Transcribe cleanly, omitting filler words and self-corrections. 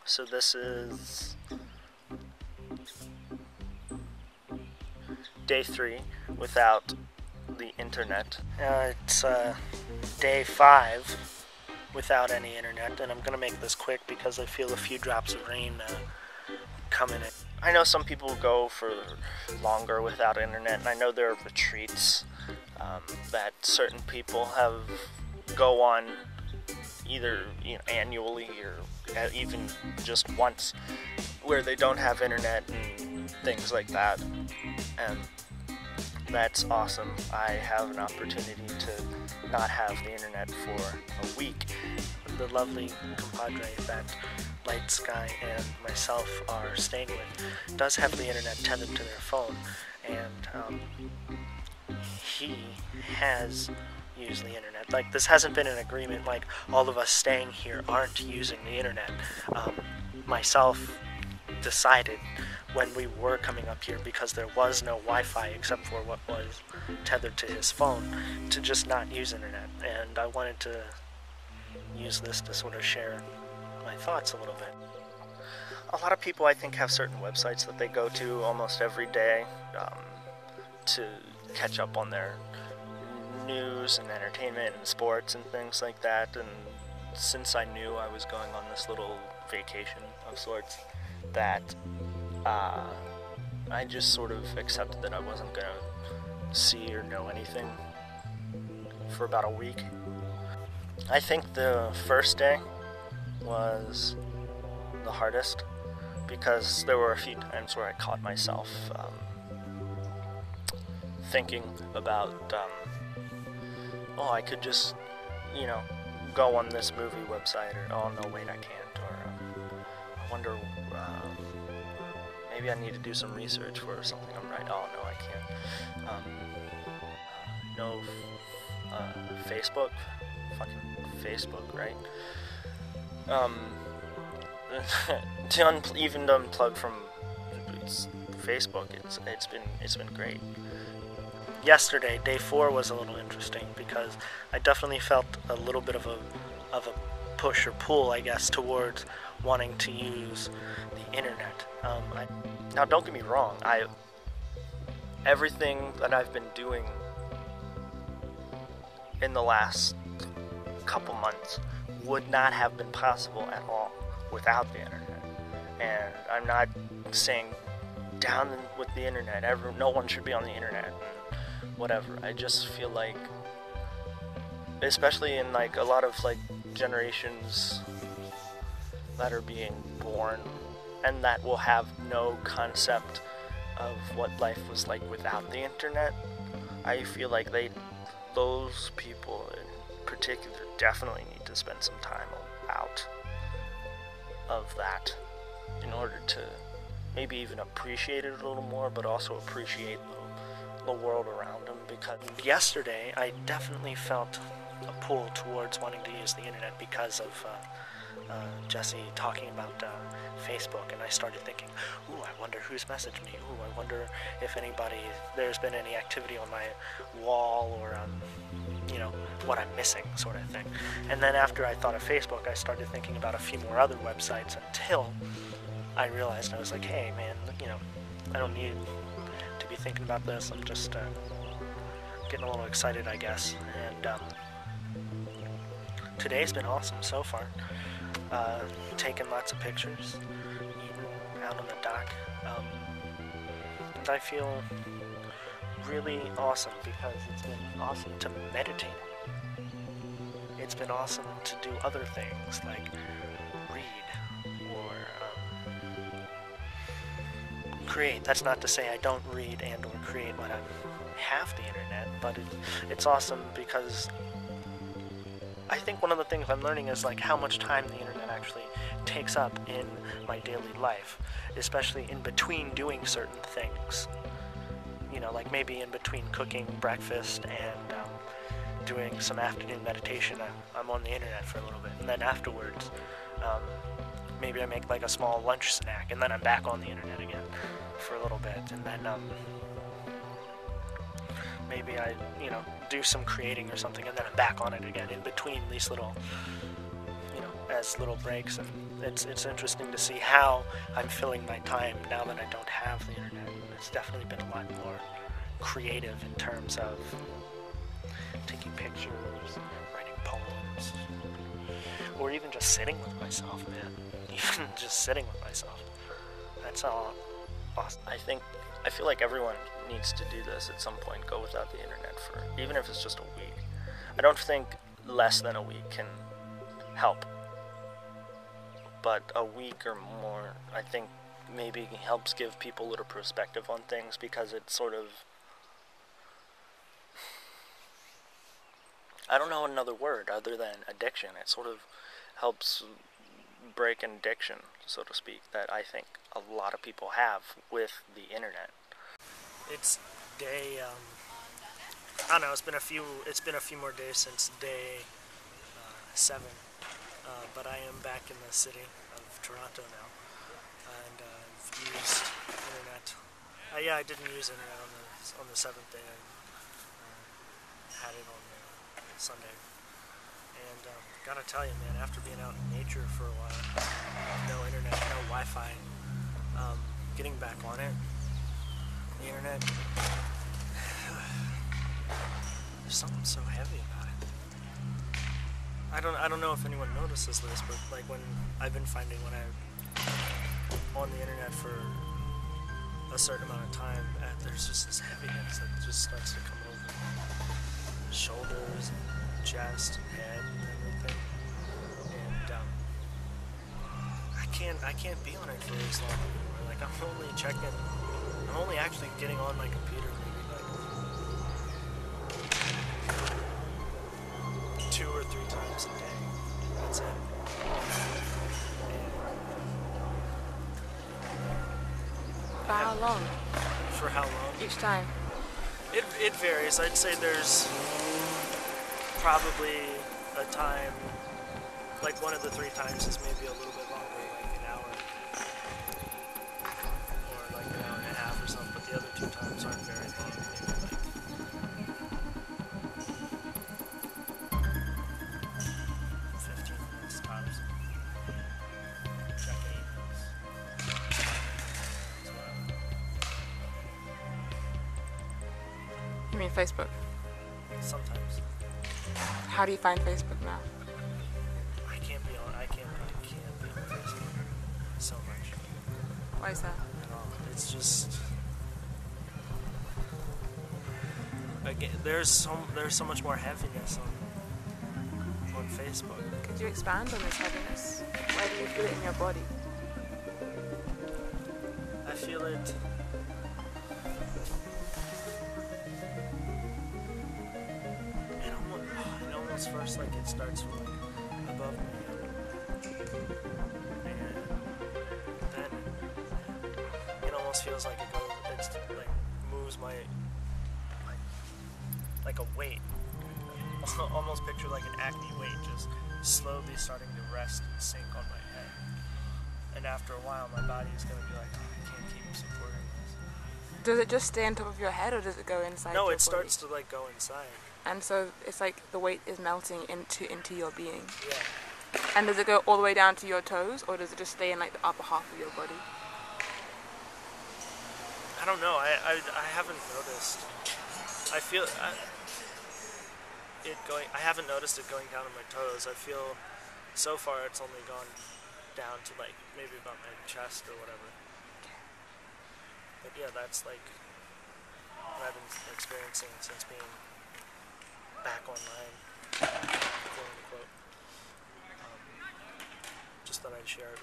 So this is day 3 without the internet. It's day 5 without any internet, and I'm gonna make this quick because I feel a few drops of rain coming in. I know some people go for longer without internet, and I know there are retreats that certain people go on either annually or even just once, where they don't have internet and things like that, and that's awesome. I have an opportunity to not have the internet for a week. The lovely compadre that Light Sky and myself are staying with does have the internet tethered to their phone, and he has use the internet. Like, this hasn't been an agreement like all of us staying here aren't using the internet. Myself decided when we were coming up here, because there was no Wi-Fi except for what was tethered to his phone, to just not use internet, and I wanted to use this to sort of share my thoughts a little bit. A lot of people, I think, have certain websites that they go to almost every day to catch up on their news and entertainment and sports and things like that, and since I knew I was going on this little vacation of sorts, that I just sort of accepted that I wasn't going to see or know anything for about a week. I think the first day was the hardest, because there were a few times where I caught myself thinking about I could just, go on this movie website, or, oh no, wait, I can't, or I wonder, maybe I need to do some research for something I'm right, oh no, I can't. No, Facebook, fucking Facebook, right? Even to unplug from Facebook, it's been great. Yesterday, day 4, was a little interesting because I definitely felt a little bit of a push or pull, I guess, towards wanting to use the internet. Now, don't get me wrong. Everything that I've been doing in the last couple months would not have been possible at all without the internet. And I'm not saying down with the internet. No one should be on the internet. Whatever. I just feel like, especially in like a lot of like generations that are being born and that will have no concept of what life was like without the internet, I feel like those people in particular definitely need to spend some time out of that in order to maybe even appreciate it a little more, but also appreciate the world around them. Because yesterday I definitely felt a pull towards wanting to use the internet because of Jesse talking about Facebook, and I started thinking, ooh, I wonder who's messaged me, ooh, I wonder if there's been any activity on my wall, or what I'm missing, sort of thing. And then after I thought of Facebook, I started thinking about a few more other websites until I realized, I was like, hey man, I don't need to be thinking about this. I'm just getting a little excited, I guess. And today's been awesome so far. Taking lots of pictures, eating out on the dock, and I feel really awesome because it's been awesome to meditate. It's been awesome to do other things like read or create. That's not to say I don't read and or create when I have the internet, but it's awesome because I think one of the things I'm learning is like how much time the internet actually takes up in my daily life, especially in between doing certain things. Like maybe in between cooking breakfast and doing some afternoon meditation, I'm on the internet for a little bit, and then afterwards maybe I make like a small lunch snack, and then I'm back on the internet again for a little bit, and then maybe I do some creating or something, and then I'm back on it again in between these little as little breaks. And it's interesting to see how I'm filling my time now that I don't have the internet. It's definitely been a lot more creative in terms of taking pictures, writing poems, or even just sitting with myself, man. Even just sitting with myself. That's all awesome. I feel like everyone needs to do this at some point, go without the internet for, even if it's just a week. I don't think less than a week can help. But a week or more, I think, maybe helps give people a little perspective on things, because it sort of, I don't know another word other than addiction. It sort of helps break an addiction, so to speak, that I think a lot of people have with the internet. It's day, I don't know, it's been a few more days since day 7, but I am back in the city of Toronto now, and I've used internet. Yeah, I didn't use internet on the 7th day. I had it on Sunday, and gotta tell you, man, after being out in nature for a while, no internet, no Wi-Fi, getting back on it, the internet, there's something so heavy about it. I don't know if anyone notices this, but like when I've been finding when I'm on the internet for a certain amount of time, there's just this heaviness that just starts to come over shoulders, chest, head, and everything. And I can't be on it for as long anymore. Like I'm only actually getting on my computer maybe like 2 or 3 times a day. That's it. For how long? For how long? Each time? It varies. I'd say there's probably a time, like one of the 3 times is maybe a little bit longer, like an hour, or like an hour and a half or something, but the other 2 times aren't very long, maybe like 15 minutes tops. Check emails. You mean Facebook? Sometimes. How do you find Facebook now? I can't be on Facebook so much. Why is that? At all. It's just, again, there's so much more heaviness on Facebook. Could you expand on this heaviness? Where do you feel it in your body? I feel it. It almost first like it starts from like above me, and then it almost feels like it's like moves my like a weight. Almost picture like an acne weight just slowly starting to rest and sink on my head. And after a while, my body is going to be like, oh, I can't keep supporting this. Does it just stay on top of your head, or does it go inside? No, your it starts body? to like go inside. And so it's like the weight is melting into your being. Yeah. And does it go all the way down to your toes, or does it just stay in like the upper half of your body? I don't know. I haven't noticed. I haven't noticed it going down to my toes. I feel so far it's only gone down to like maybe about my chest or whatever. But yeah, that's like what I've been experiencing since being back online, quote unquote. Just thought I'd share it